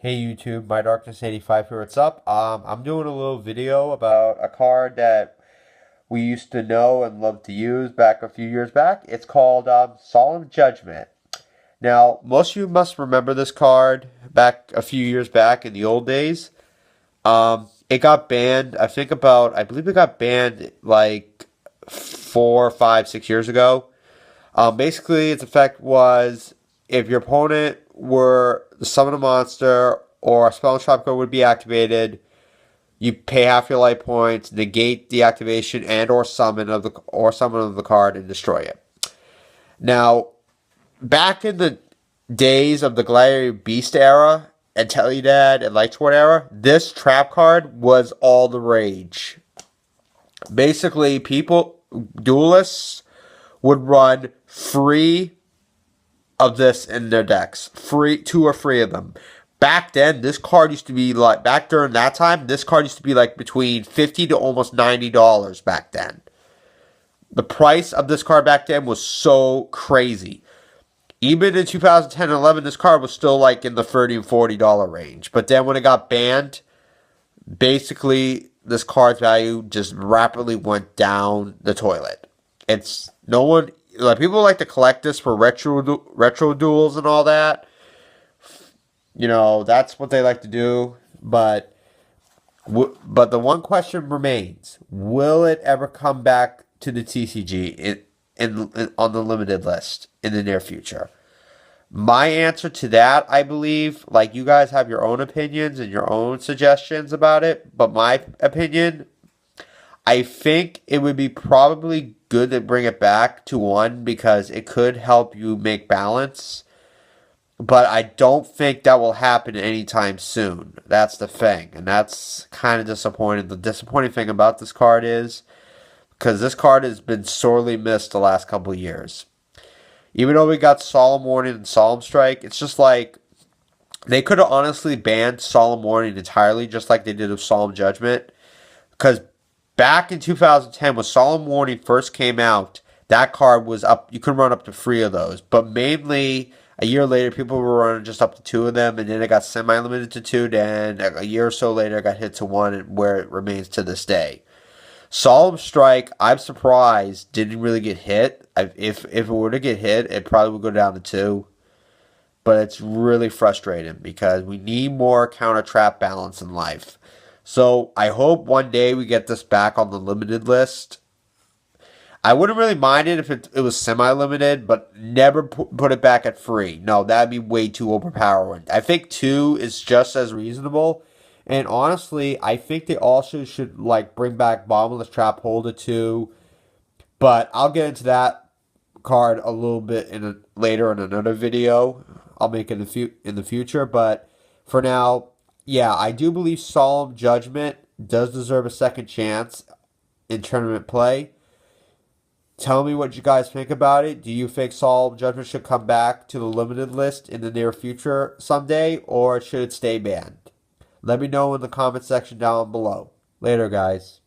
Hey YouTube, My Darkness 85 here. What's up? I'm doing a little video about a card that we used to know and love to use back a few years back. It's called Solemn Judgment. Now, most of you must remember this card back a few years back in the old days. It got banned. I believe it got banned like 4, 5, 6 years ago. Basically, its effect was if your opponent were to summon a monster or a spell and trap card would be activated, you pay half your life points, negate the activation and or summon of the card and destroy it. Now, back in the days of the Gladiator Beast era and Teledad and Lightsword era, this trap card was all the rage. Basically, duelists would run free of this in their decks. Two or three of them. Back then, this card used to be like, back during that time, this card used to be like between $50 to almost $90 back then. The price of this card back then was so crazy. Even in 2010 and 11, this card was still like in the $30 and $40 range. But then when it got banned, basically this card's value just rapidly went down the toilet. It's no one like people like to collect this for retro duels and all that. You know, that's what they like to do. But the one question remains: will it ever come back to the TCG in on the limited list in the near future? My answer to that, I believe, like you guys have your own opinions and your own suggestions about it, but my opinion, I think it would be probably good to bring it back to one because it could help you make balance. But I don't think that will happen anytime soon. That's the thing. And that's kind of disappointing. The disappointing thing about this card is because this card has been sorely missed the last couple of years. Even though we got Solemn Warning and Solemn Strike, it's just like they could have honestly banned Solemn Warning entirely, just like they did with Solemn Judgment. Because back in 2010, when Solemn Warning first came out, that card was up. You could run up to 3 of those. But mainly, a year later, people were running just up to 2 of them. And then it got semi-limited to 2. Then a year or so later, it got hit to 1, where it remains to this day. Solemn Strike, I'm surprised, didn't really get hit. If it were to get hit, it probably would go down to 2. But it's really frustrating because we need more counter trap balance in life. So I hope one day we get this back on the limited list. I wouldn't really mind it if it was semi-limited, but never put it back at 3. No, that'd be way too overpowering. I think 2 is just as reasonable. And honestly, I think they also should like bring back Bottomless Trap Holder 2. But I'll get into that card a little bit later in another video. I'll make it in the future. But for now, yeah, I do believe Solemn Judgment does deserve a second chance in tournament play. Tell me what you guys think about it. Do you think Solemn Judgment should come back to the limited list in the near future someday, or should it stay banned? Let me know in the comment section down below. Later, guys.